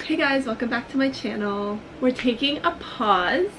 Hey guys, welcome back to my channel. We're taking a pause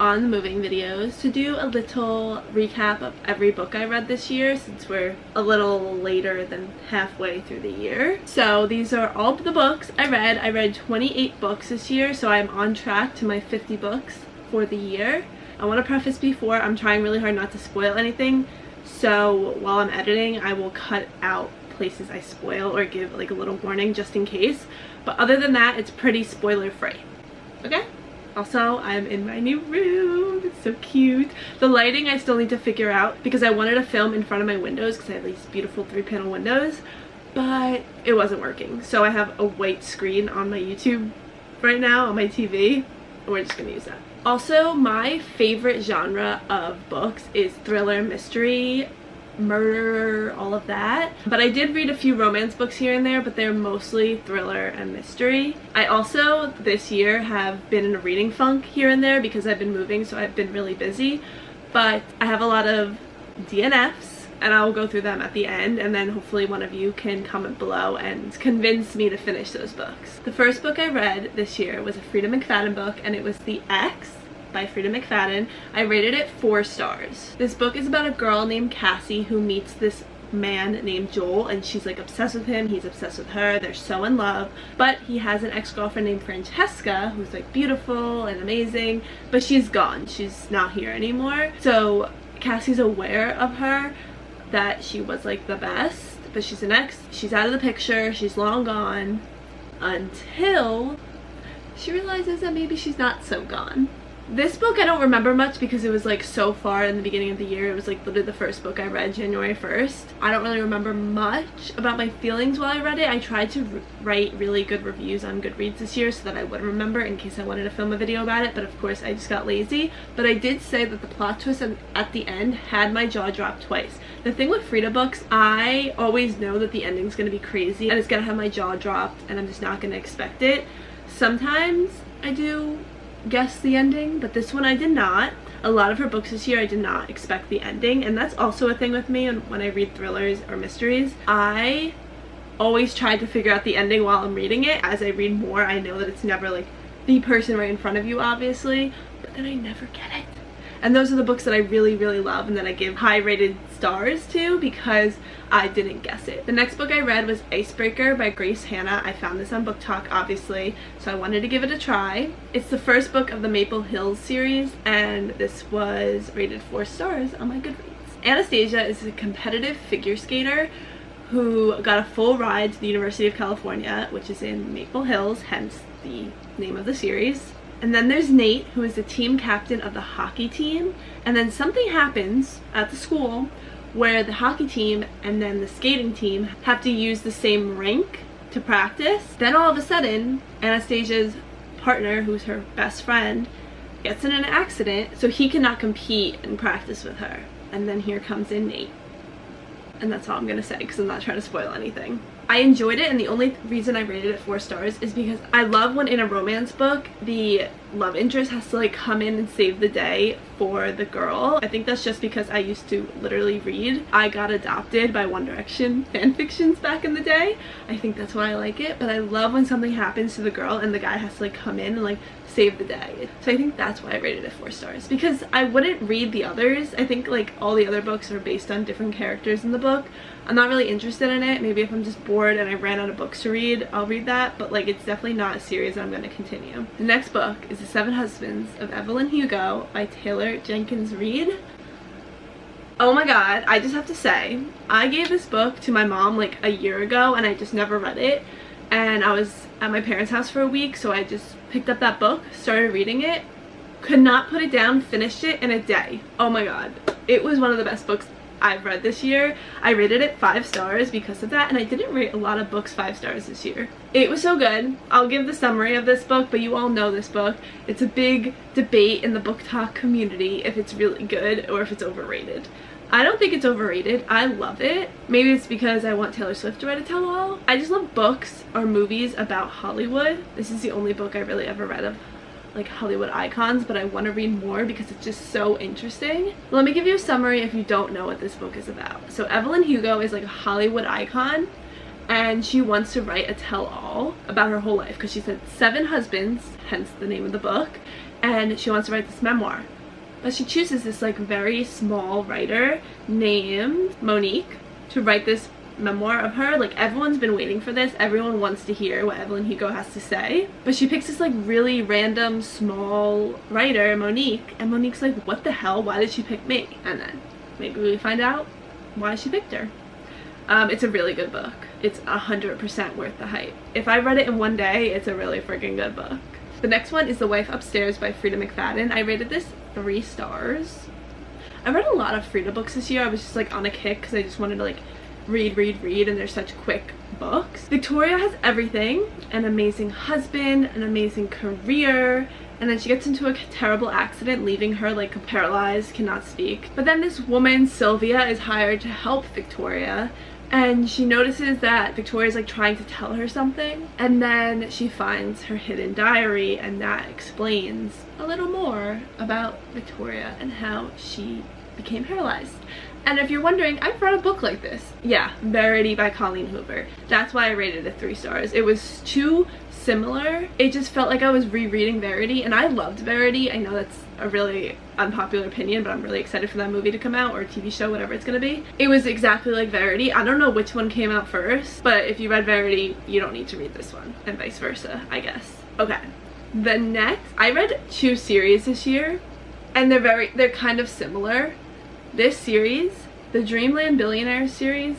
on the moving videos to do a little recap of every book I read this year, since we're a little later than halfway through the year. So these are all the books I read. I read 28 books this year, so I'm on track to my 50 books for the year. I want to preface before, I'm trying really hard not to spoil anything, so while I'm editing I will cut out places I spoil or give like a little warning just in case. But other than that, it's pretty spoiler free. Okay? Also, I'm in my new room. It's so cute. The lighting I still need to figure out because I wanted to film in front of my windows because I have these beautiful 3-panel windows, but it wasn't working. So I have a white screen on my YouTube right now on my TV, and we're just gonna use that. Also, my favorite genre of books is thriller, mystery, murder, all of that. But I did read a few romance books here and there, but they're mostly thriller and mystery. I also this year have been in a reading funk here and there because I've been moving, so I've been really busy. But I have a lot of DNFs and I'll go through them at the end, and then hopefully one of you can comment below and convince me to finish those books. The first book I read this year was a Frida McFadden book, and it was The Ex by Frida McFadden. I rated it 4 stars. This book is about a girl named Cassie who meets this man named Joel, and she's like obsessed with him, he's obsessed with her, they're so in love. But he has an ex-girlfriend named Francesca who's like beautiful and amazing, but she's gone, she's not here anymore. So Cassie's aware of her, that she was like the best, but she's an ex, she's out of the picture, she's long gone, until she realizes that maybe she's not so gone. This book I don't remember much because it was like so far in the beginning of the year. It was like literally the first book I read, January 1st. I don't really remember much about my feelings while I read it. I tried to write really good reviews on Goodreads this year so that I would remember in case I wanted to film a video about it, but of course I just got lazy. But I did say that the plot twist at the end had my jaw dropped twice. The thing with Frida books, I always know that the ending's going to be crazy and it's going to have my jaw dropped and I'm just not going to expect it. Sometimes I do guess the ending, but this one I did not. A lot of her books this year I did not expect the ending, and that's also a thing with me when I read thrillers or mysteries. I always try to figure out the ending while I'm reading it. As I read more, I know that it's never like the person right in front of you, obviously, but then I never get it. And those are the books that I really, really love and that I give high rated stars to because I didn't guess it. The next book I read was Icebreaker by Grace Hanna. I found this on BookTok, obviously, so I wanted to give it a try. It's the first book of the Maple Hills series, and this was rated 4 stars on my Goodreads. Anastasia is a competitive figure skater who got a full ride to the University of California, which is in Maple Hills, hence the name of the series. And then there's Nate, who is the team captain of the hockey team, and then something happens at the school where the hockey team and then the skating team have to use the same rink to practice. Then all of a sudden, Anastasia's partner, who's her best friend, gets in an accident, so he cannot compete and practice with her. And then here comes in Nate. And that's all I'm gonna say because I'm not trying to spoil anything. I enjoyed it, and the only reason I rated it 4 stars is because I love when in a romance book the love interest has to like come in and save the day for the girl. I think that's just because I used to literally read I Got Adopted by One Direction fanfictions back in the day. I think that's why I like it, but I love when something happens to the girl and the guy has to like come in and like save the day. So I think that's why I rated it 4 stars, because I wouldn't read the others. I think like all the other books are based on different characters in the book. I'm not really interested in it. Maybe if I'm just bored and I ran out of books to read, I'll read that, but like it's definitely not a series that I'm going to continue. The next book is The 7 Husbands of Evelyn Hugo by Taylor Jenkins Reid. Oh my god, I just have to say, I gave this book to my mom like a year ago and I just never read it, and I was at my parents' house for a week, so I just picked up that book, started reading it, could not put it down, finished it in a day. Oh my god, it was one of the best books I've read this year. I rated it 5 stars because of that, and I didn't rate a lot of books 5 stars this year. It was so good. I'll give the summary of this book, but you all know this book. It's a big debate in the BookTok community if it's really good or if it's overrated. I don't think it's overrated. I love it. Maybe it's because I want Taylor Swift to write a tell-all. I just love books or movies about Hollywood. This is the only book I really ever read of like Hollywood icons, but I want to read more because it's just so interesting. Let me give you a summary if you don't know what this book is about. So Evelyn Hugo is like a Hollywood icon, and she wants to write a tell-all about her whole life because she's had 7 husbands, hence the name of the book, and she wants to write this memoir. But she chooses this like very small writer named Monique to write this memoir of her. Like, everyone's been waiting for this, everyone wants to hear what Evelyn Hugo has to say, but she picks this like really random small writer, Monique, and Monique's like, what the hell, why did she pick me? And then maybe we find out why she picked her. It's a really good book. It's 100% worth the hype. If I read it in one day, it's a really freaking good book. The next one is The Wife Upstairs by Frida McFadden. I rated this 3 stars. I read a lot of Frida books this year. I was just like on a kick because I just wanted to like read, and they're such quick books. Victoria has everything: an amazing husband, an amazing career, and then she gets into a terrible accident, leaving her like paralyzed, cannot speak. But then this woman, Sylvia, is hired to help Victoria, and she notices that Victoria's like trying to tell her something, and then she finds her hidden diary, and that explains a little more about Victoria and how she became paralyzed. And if you're wondering, I've read a book like this. Yeah, Verity by Colleen Hoover. That's why I rated it 3 stars. It was too similar. It just felt like I was rereading Verity, and I loved Verity. I know that's a really unpopular opinion, but I'm really excited for that movie to come out, or TV show, whatever it's gonna be. It was exactly like Verity. I don't know which one came out first, but if you read Verity, you don't need to read this one, and vice versa, I guess. Okay, the next, I read 2 series this year, and they're kind of similar. This series, the Dreamland Billionaires series,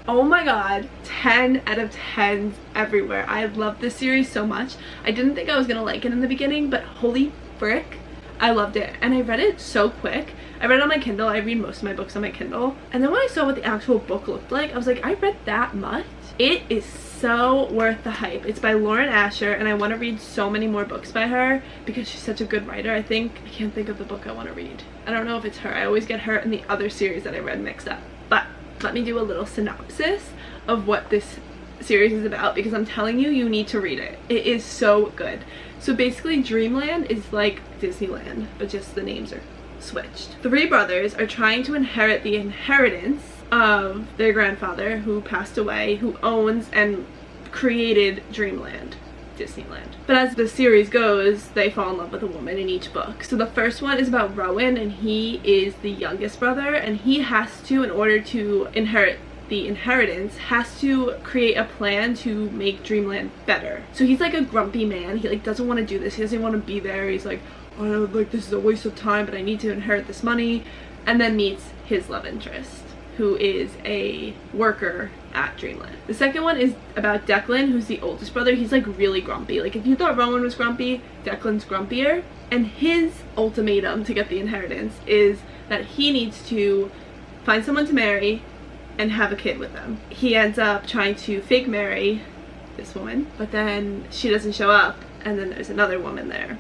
oh my god, 10 out of 10s everywhere. I love this series so much. I didn't think I was gonna like it in the beginning, but holy frick, I loved it. And I read it so quick. I read it on my Kindle. I read most of my books on my Kindle. And then when I saw what the actual book looked like, I was like, I read that much? It is so worth the hype. It's by Lauren Asher, and I want to read so many more books by her because she's such a good writer. I can't think of the book I want to read. I don't know if it's her. I always get her and the other series that I read mixed up. But let me do a little synopsis of what this series is about, because I'm telling you, you need to read it. It is so good. So basically, Dreamland is like Disneyland, but just the names are switched. 3 brothers are trying to inherit the inheritance of their grandfather who passed away, who owns and created Dreamland, Disneyland. But as the series goes, they fall in love with a woman in each book. So the first one is about Rowan, and he is the youngest brother, and he has to, in order to inherit the inheritance, has to create a plan to make Dreamland better. So he's like a grumpy man. He like doesn't want to do this. He doesn't want to be there. He's like, oh, like this is a waste of time, but I need to inherit this money. And then meets his love interest, who is a worker at Dreamland. The second one is about Declan, who's the oldest brother. He's like really grumpy. Like if you thought Rowan was grumpy, Declan's grumpier. And his ultimatum to get the inheritance is that he needs to find someone to marry and have a kid with them. He ends up trying to fake marry this woman, but then she doesn't show up, and then there's another woman there,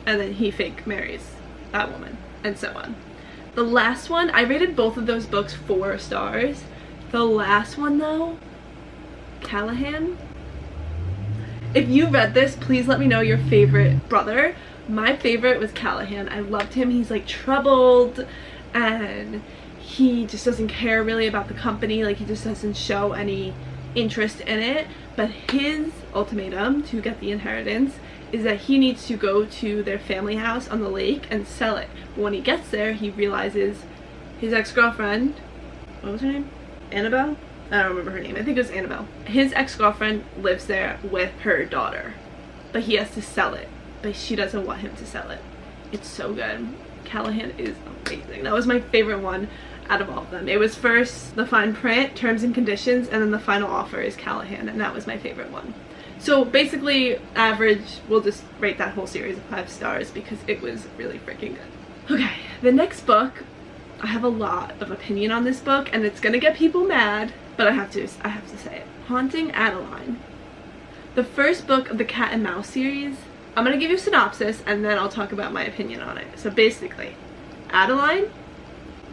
and then he fake marries that woman, and so on. The last one, I rated both of those books 4 stars. The last one though, Callahan. If you read this, please let me know your favorite brother. My favorite was Callahan. I loved him. He's like troubled, and he just doesn't care really about the company. Like he just doesn't show any interest in it. But his ultimatum to get the inheritance is that he needs to go to their family house on the lake and sell it. But when he gets there, he realizes his ex-girlfriend, what was her name? Annabelle? I don't remember her name. I think it was Annabelle. His ex-girlfriend lives there with her daughter, but he has to sell it, but she doesn't want him to sell it. It's so good. Callahan is amazing. That was my favorite one out of all of them. It was first the fine print, terms and conditions, and then the final offer is Callahan, and that was my favorite one. So basically, average, we'll just rate that whole series of 5 stars because it was really freaking good. Okay, the next book, I have a lot of opinion on this book, and it's gonna get people mad, but I have to say it. Haunting Adeline. The first book of the Cat and Mouse series. I'm gonna give you a synopsis, and then I'll talk about my opinion on it. So basically, Adeline.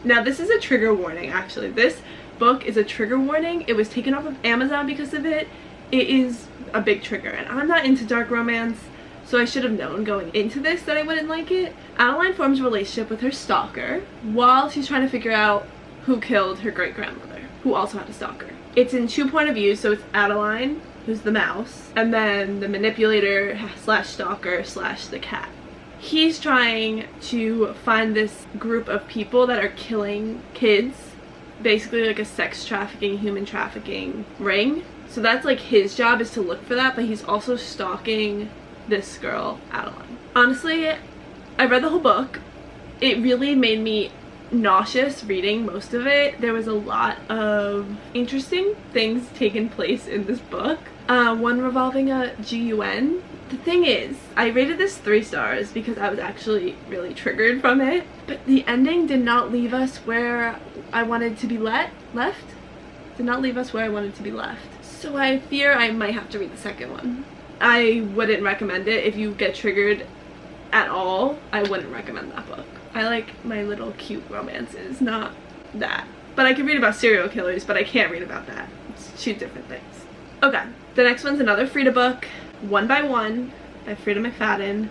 Now this is a trigger warning, actually. This book is a trigger warning. It was taken off of Amazon because of it. It is a big trigger, and I'm not into dark romance, so I should have known going into this that I wouldn't like it. Adeline forms a relationship with her stalker while she's trying to figure out who killed her great-grandmother, who also had a stalker. It's in 2 point of views, so it's Adeline, who's the mouse, and then the manipulator slash stalker slash the cat. He's trying to find this group of people that are killing kids, basically like a sex trafficking, human trafficking ring. So that's like his job, is to look for that, but he's also stalking this girl, Adeline. Honestly, I read the whole book. It really made me nauseous reading most of it. There was a lot of interesting things taking place in this book. One revolving a GUN. The thing is, I rated this 3 stars because I was actually really triggered from it, but the ending did not leave us where I wanted to be left. Did not leave us where I wanted to be left. So I fear I might have to read the second one. I wouldn't recommend it. If you get triggered at all, I wouldn't recommend that book. I like my little cute romances, not that. But I can read about serial killers, but I can't read about that. It's 2 different things. Okay, the next one's another Frida book, One by One by Frida McFadden.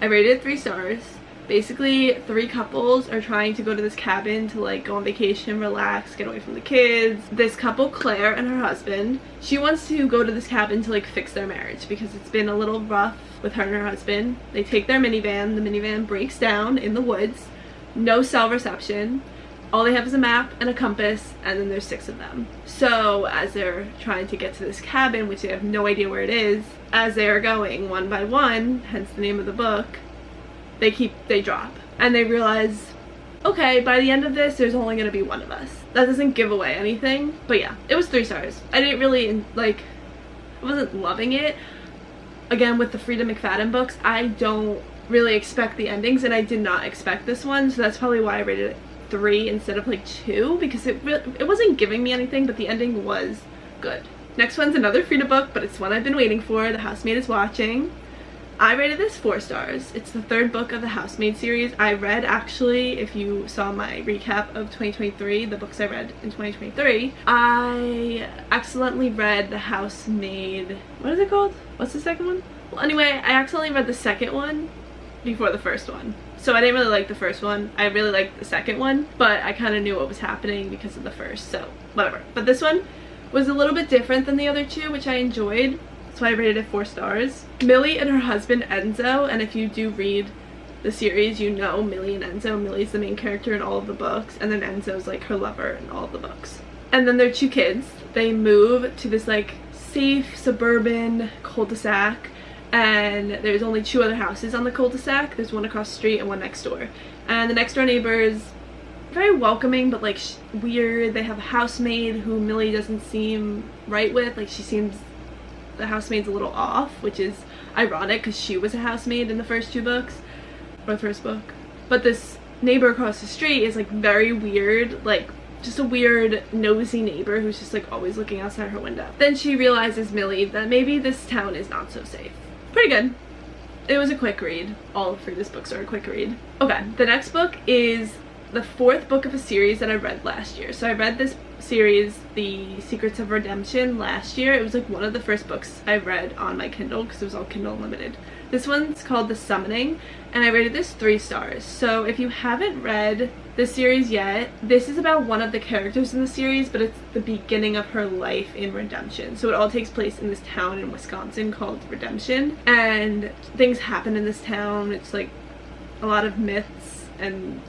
I rated it 3 stars. Basically, 3 couples are trying to go to this cabin to like go on vacation, relax, get away from the kids. This couple, Claire and her husband, she wants to go to this cabin to like fix their marriage because it's been a little rough with her and her husband. They take their minivan, the minivan breaks down in the woods, no cell reception. All they have is a map and a compass, and then there's 6 of them. So as they're trying to get to this cabin, which they have no idea where it is, as they are going one by one, hence the name of the book, they drop. And they realize, okay, by the end of this, there's only gonna be 1 of us. That doesn't give away anything, but yeah, it was 3 stars. I didn't really, like, I wasn't loving it. Again, with the Frida McFadden books, I don't really expect the endings, and I did not expect this one, so that's probably why I rated it 3 instead of like 2, because it wasn't giving me anything, but the ending was good. Next one's another Frida book, but it's one I've been waiting for, The Housemaid is Watching. I rated this 4 stars. It's the 3rd book of the Housemaid series. I read, actually, if you saw my recap of 2023, the books I read in 2023, I accidentally read The Housemaid, what is it called? What's the second one? Well, anyway, I accidentally read the second one before the first one. So I didn't really like the first one. I really liked the second one, but I kind of knew what was happening because of the first, so whatever. But this one was a little bit different than the other 2, which I enjoyed. So I rated it 4 stars. Millie and her husband Enzo, and if you do read the series, you know Millie and Enzo. Millie's the main character in all of the books, and then Enzo's like her lover in all of the books. And then their 2 kids, they move to this like safe suburban cul-de-sac, and there's only 2 other houses on the cul-de-sac. There's one across the street and one next door. And the next door neighbors, very welcoming, but like weird. They have a housemaid who Millie doesn't seem right with. Like the housemaid's a little off, which is ironic because she was a housemaid in the first 2 books, or the first book. But this neighbor across the street is like very weird, like just a weird nosy neighbor who's just like always looking outside her window. Then she realizes, Millie, that maybe this town is not so safe. Pretty good. It was a quick read. All of Frida's books are a quick read. Okay, the next book is the 4th book of a series that I read last year. So I read this series, The Secrets of Redemption, last year. It was like one of the first books I read on my Kindle because it was all Kindle Unlimited. This one's called The Summoning, and I rated this 3 stars. So if you haven't read this series yet, this is about one of the characters in the series, but it's the beginning of her life in Redemption. So it all takes place in this town in Wisconsin called Redemption, and things happen in this town. It's like a lot of myths and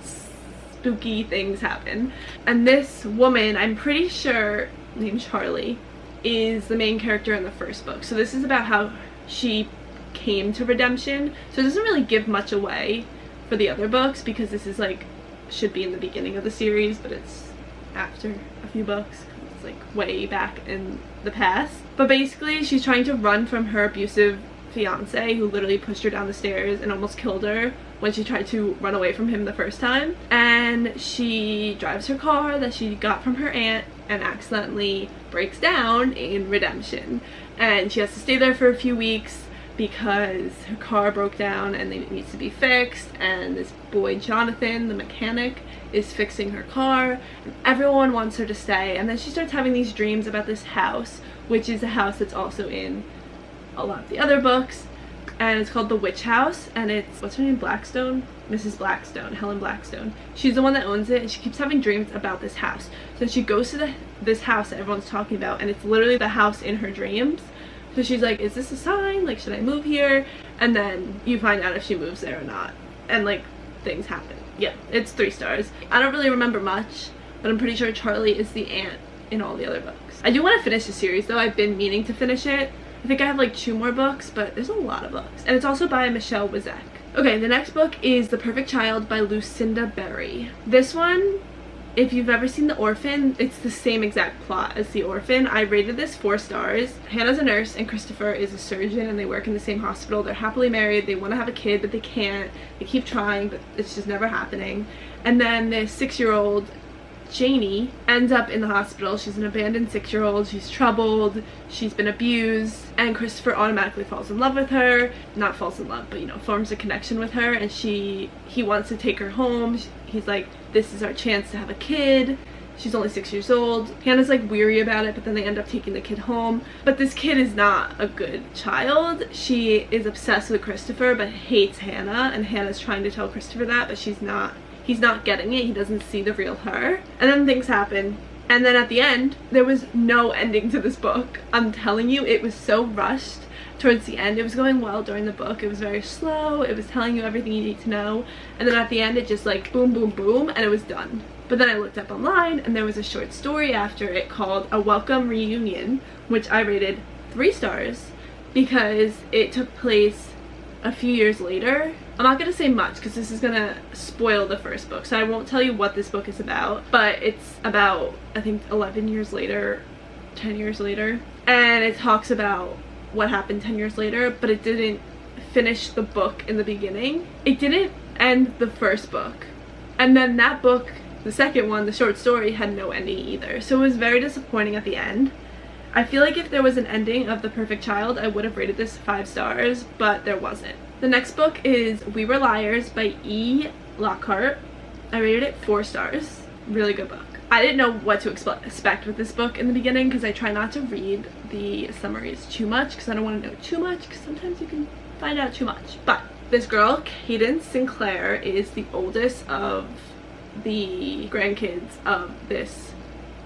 spooky things happen. And this woman, I'm pretty sure, named Charlie, is the main character in the first book. So this is about how she came to redemption. So it doesn't really give much away for the other books because this is like, should be in the beginning of the series, but it's after a few books. It's like way back in the past. But basically she's trying to run from her abusive fiance who literally pushed her down the stairs and almost killed her when she tried to run away from him the first time. And she drives her car that she got from her aunt and accidentally breaks down in Redemption, and she has to stay there for a few weeks because her car broke down and it needs to be fixed, and this boy Jonathan, the mechanic, is fixing her car, and everyone wants her to stay. And then she starts having these dreams about this house, which is a house that's also in a lot of the other books. and it's called The Witch House, and it's, what's her name, Blackstone? Mrs. Blackstone, Helen Blackstone. She's the one that owns it, and she keeps having dreams about this house. So she goes to this house that everyone's talking about, and it's literally the house in her dreams. So she's like, is this a sign? Like, should I move here? And then you find out if she moves there or not. And like, things happen. Yeah, it's 3 stars. I don't really remember much, but I'm pretty sure Charlie is the aunt in all the other books. I do want to finish the series though. I've been meaning to finish it. I think I have like 2 more books, but there's a lot of books. And it's also by Michelle Wizek. Okay, the next book is The Perfect Child by Lucinda Berry. This one, if you've ever seen The Orphan, it's the same exact plot as The Orphan. I rated this 4 stars. Hannah's a nurse and Christopher is a surgeon, and they work in the same hospital. They're happily married. They want to have a kid, but they can't. They keep trying, but it's just never happening. And then the 6-year-old Janie ends up in the hospital. She's an abandoned 6-year-old. She's troubled. She's been abused. And Christopher automatically falls in love with her. Not falls in love, but, you know, forms a connection with her. And he wants to take her home. He's like, this is our chance to have a kid. She's only 6 years old. Hannah's like weary about it, but then they end up taking the kid home. But this kid is not a good child. She is obsessed with Christopher, but hates Hannah. And Hannah's trying to tell Christopher that, but he's not getting it. He doesn't see the real her. And then things happen. And then at the end, there was no ending to this book. I'm telling you, it was so rushed towards the end. It was going well during the book. It was very slow. It was telling you everything you need to know. And then at the end, it just like boom, boom, boom, and it was done. But then I looked up online, and there was a short story after it called A Welcome Reunion, which I rated 3 stars because it took place a few years later. I'm not going to say much because this is going to spoil the first book, so I won't tell you what this book is about, but it's about, I think, 11 years later, 10 years later, and it talks about what happened 10 years later, but it didn't finish the book in the beginning. It didn't end the first book, and then that book, the second one, the short story, had no ending either, so it was very disappointing at the end. I feel like if there was an ending of The Perfect Child, I would have rated this 5 stars, but there wasn't. The next book is We Were Liars by E. Lockhart. I rated it 4 stars. Really good book. I didn't know what to expect with this book in the beginning because I try not to read the summaries too much because I don't want to know too much because sometimes you can find out too much. But this girl, Cadence Sinclair, is the oldest of the grandkids of this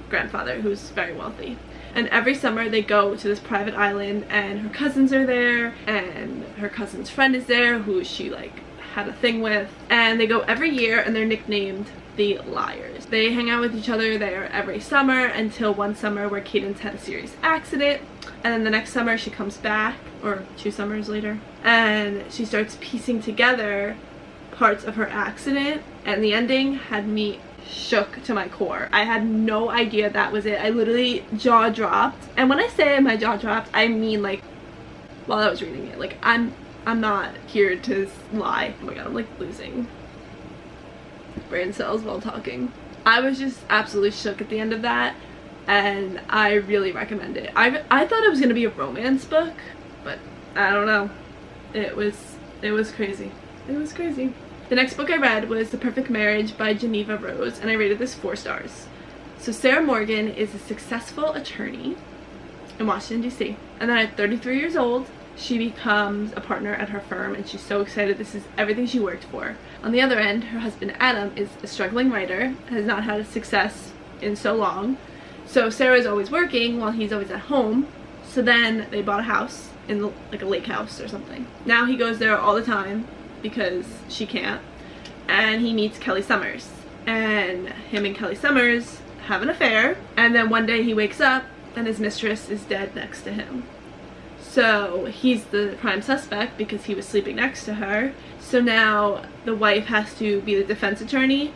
grandfather who's very wealthy. And every summer they go to this private island and her cousins are there and her cousin's friend is there who she like had a thing with, and they go every year and they're nicknamed the Liars. They hang out with each other there every summer until one summer where Cadence had a serious accident, and then the next summer she comes back, or 2 summers later, and she starts piecing together parts of her accident, and the ending had me shook to my core. I had no idea that was it. I literally jaw dropped, and when I say my jaw dropped, I mean like while I was reading it. Like I'm not here to lie. Oh my god, I'm like losing brain cells while talking. I was just absolutely shook at the end of that, and I really recommend it. I thought it was gonna be a romance book, but I don't know. It was crazy. It was crazy. The next book I read was The Perfect Marriage by Geneva Rose, and I rated this 4 stars. So Sarah Morgan is a successful attorney in Washington, D.C. And then at 33 years old, she becomes a partner at her firm, and she's so excited. This is everything she worked for. On the other end, her husband Adam is a struggling writer, has not had a success in so long. So Sarah is always working while he's always at home. So then they bought a house in like a lake house or something. Now he goes there all the time because she can't, and he meets Kelly Summers, and him and Kelly Summers have an affair, and then one day he wakes up and his mistress is dead next to him. So he's the prime suspect because he was sleeping next to her. So now the wife has to be the defense attorney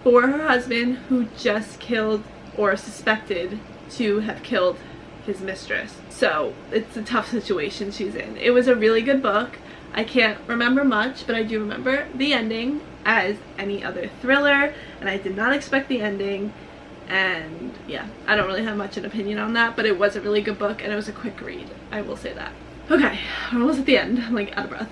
for her husband, who just killed, or suspected to have killed, his mistress. So it's a tough situation she's in. It was a really good book. I can't remember much, but I do remember the ending as any other thriller, and I did not expect the ending, and yeah, I don't really have much an opinion on that, but it was a really good book and it was a quick read, I will say that. Okay, we're almost at the end. I'm like out of breath.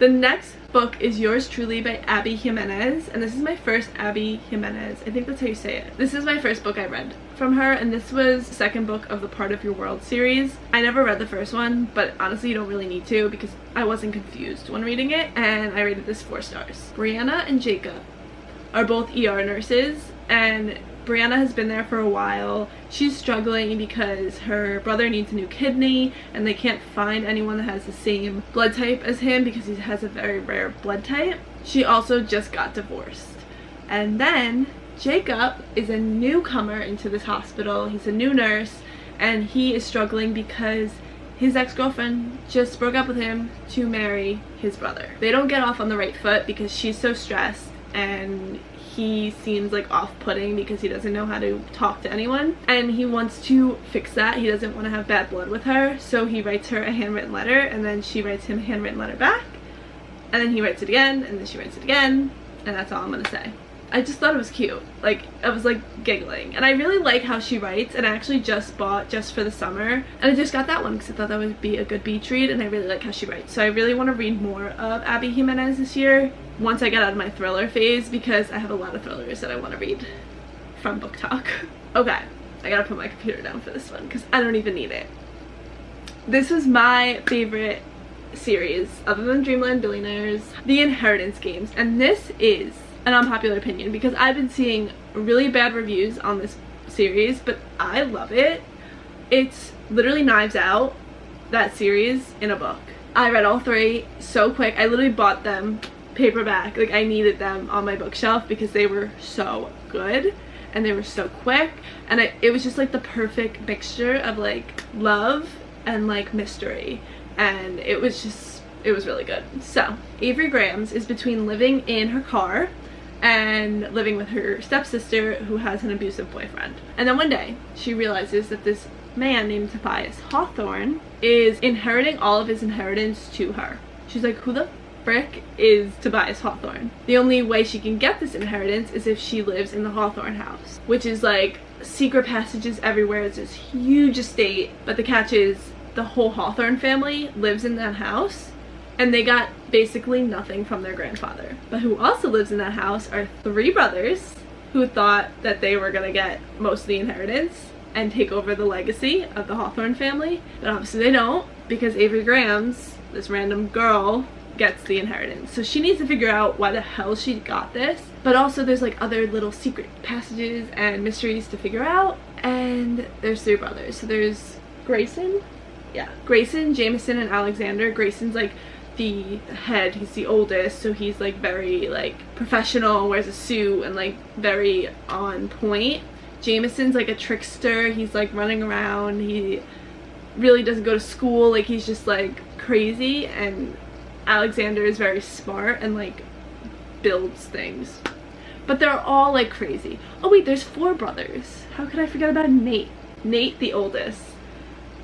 The next book is Yours Truly by Abby Jimenez, and this is my first Abby Jimenez. I think that's how you say it. This is my first book I read from her, and this was the second book of the Part of Your World series. I never read the first one, but honestly you don't really need to because I wasn't confused when reading it, and I rated this 4 stars. Brianna and Jacob are both ER nurses, and Brianna has been there for a while. She's struggling because her brother needs a new kidney and they can't find anyone that has the same blood type as him because he has a very rare blood type. She also just got divorced. And then Jacob is a newcomer into this hospital. He's a new nurse and he is struggling because his ex-girlfriend just broke up with him to marry his brother. They don't get off on the right foot because she's so stressed and he seems like off-putting because he doesn't know how to talk to anyone, and he wants to fix that. He doesn't want to have bad blood with her, so he writes her a handwritten letter, and then she writes him a handwritten letter back, and then he writes it again, and then she writes it again, and that's all I'm gonna say. I just thought it was cute. Like, I was like giggling, and I really like how she writes, and I actually just bought Just for the Summer, and I just got that one because I thought that would be a good beach read, and I really like how she writes. So I really want to read more of Abby Jimenez this year once I get out of my thriller phase, because I have a lot of thrillers that I want to read from BookTok. Okay, I gotta put my computer down for this one because I don't even need it. This was my favorite series other than Dreamland Billionaires, The Inheritance Games, and this is an unpopular opinion because I've been seeing really bad reviews on this series, but I love it. It's literally Knives Out, that series, in a book. I read all 3 so quick. I literally bought them paperback. Like, I needed them on my bookshelf because they were so good and they were so quick, and it was just like the perfect mixture of like love and like mystery, and it was really good. So Avery Graham's is between living in her car and living with her stepsister who has an abusive boyfriend. And then one day she realizes that this man named Tobias Hawthorne is inheriting all of his inheritance to her. She's like, who the frick is Tobias Hawthorne? The only way she can get this inheritance is if she lives in the Hawthorne house, which is like secret passages everywhere. It's this huge estate, but the catch is the whole Hawthorne family lives in that house, and they got basically nothing from their grandfather. But who also lives in that house are 3 brothers who thought that they were gonna get most of the inheritance and take over the legacy of the Hawthorne family, but obviously they don't, because Avery Graham's, this random girl, gets the inheritance. So she needs to figure out why the hell she got this, but also there's like other little secret passages and mysteries to figure out. And there's 3 brothers. So there's Grayson, Jameson, and Alexander. Grayson's like the head, he's the oldest, so he's like very like professional, wears a suit and like very on point. Jameson's like a trickster, he's like running around, he really doesn't go to school, like he's just like crazy. And Alexander is very smart and like builds things, but they're all like crazy. Oh wait, there's 4 brothers. How could I forget about Nate? Nate, the oldest,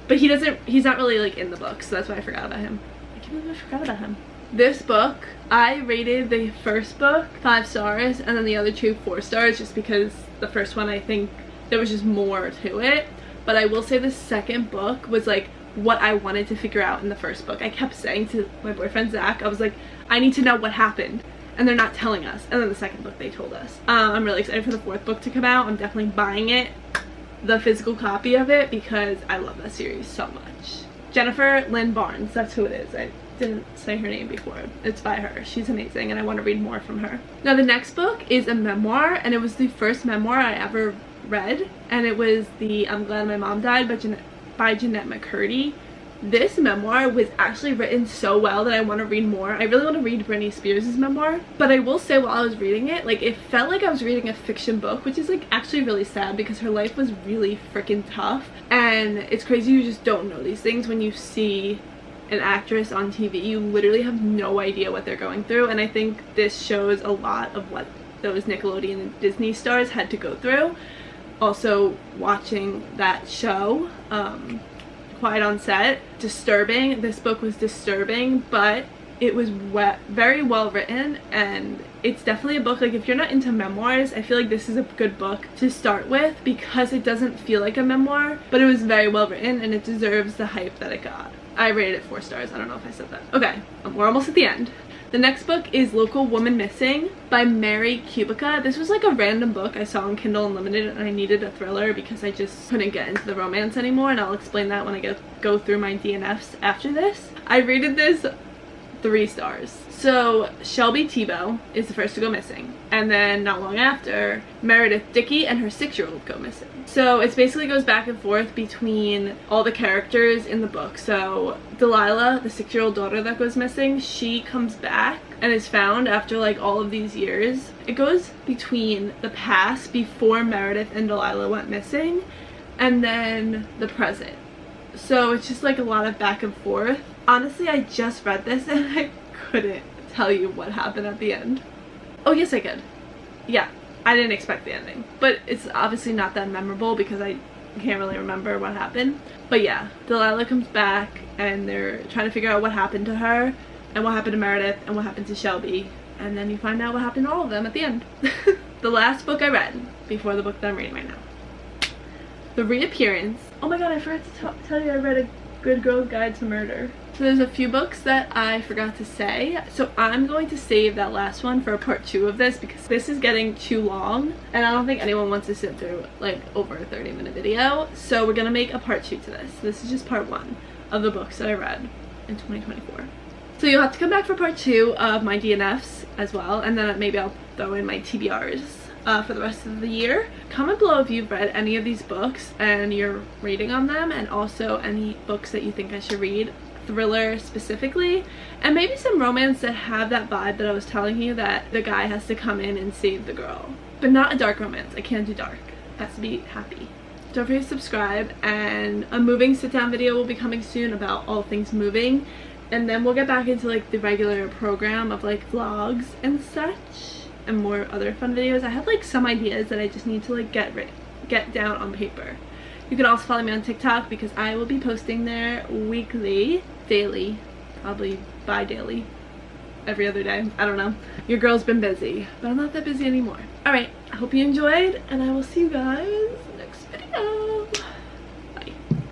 but he's not really like in the book, so that's why I forgot about him. I can't believe I forgot about him. This book, I rated the first book 5 stars and then the other 2 4 stars, just because the first one, I think there was just more to it. But I will say the second book was like what I wanted to figure out in the first book. I kept saying to my boyfriend Zach, I was like, I need to know what happened, and they're not telling us. And then the second book they told us. I'm really excited for the 4th book to come out. I'm definitely buying it, the physical copy of it, because I love that series so much. Jennifer Lynn Barnes, that's who it is. I didn't say her name before. It's by her. She's amazing and I want to read more from her. Now the next book is a memoir, and it was the first memoir I ever read, and it was the I'm Glad My Mom Died by Jeanette McCurdy. This memoir was actually written so well that I want to read more. I really want to read Britney Spears' memoir, but I will say while I was reading it, like it felt like I was reading a fiction book, which is like actually really sad because her life was really freaking tough, and it's crazy you just don't know these things when you see an actress on TV. You literally have no idea what they're going through, and I think this shows a lot of what those Nickelodeon and Disney stars had to go through. Also watching that show, Quiet on Set, disturbing. This book was disturbing, but it was very well written, and it's definitely a book, like if you're not into memoirs, I feel like this is a good book to start with because it doesn't feel like a memoir, but it was very well written and it deserves the hype that it got. I rated it 4 stars. I don't know if I said that. Okay, we're almost at the end. The next book is Local Woman Missing by Mary Kubica. This was like a random book I saw on Kindle Unlimited, and I needed a thriller because I just couldn't get into the romance anymore, and I'll explain that when I go through my DNFs after this. I rated this 3 stars. So Shelby Thibault is the first to go missing, and then not long after, Meredith Dickey and her 6-year-old go missing. So it basically goes back and forth between all the characters in the book. So Delilah, the 6-year-old daughter that goes missing, she comes back and is found after like all of these years. It goes between the past, before Meredith and Delilah went missing, and then the present. So it's just like a lot of back and forth. Honestly, I just read this and I couldn't tell you what happened at the end. Oh yes, I could. Yeah, I didn't expect the ending, but it's obviously not that memorable because I can't really remember what happened. But yeah, Delilah comes back and they're trying to figure out what happened to her and what happened to Meredith and what happened to Shelby, and then you find out what happened to all of them at the end. The last book I read before the book that I'm reading right now, The Reappearance. Oh my god, I forgot to tell you I read A Good Girl's Guide to Murder. So there's a few books that I forgot to say, so I'm going to save that last one for part 2 of this because this is getting too long and I don't think anyone wants to sit through like over a 30-minute video. So we're gonna make a part 2 to this. This is just part 1 of the books that I read in 2024. So you'll have to come back for part 2 of my DNFs as well, and then maybe I'll throw in my TBRs for the rest of the year. Comment below if you've read any of these books and your rating on them, and also any books that you think I should read, thriller specifically, and maybe some romance that have that vibe that I was telling you, that the guy has to come in and save the girl, but not a dark romance. I can't do dark. It has to be happy. Don't forget to subscribe, and a moving sit-down video will be coming soon about all things moving, and then we'll get back into like the regular program of like vlogs and such and more other fun videos. I have like some ideas that I just need to like get down on paper. You can also follow me on TikTok because I will be posting there weekly, daily, probably bi-daily, every other day. I don't know. Your girl's been busy, but I'm not that busy anymore. Alright, I hope you enjoyed, and I will see you guys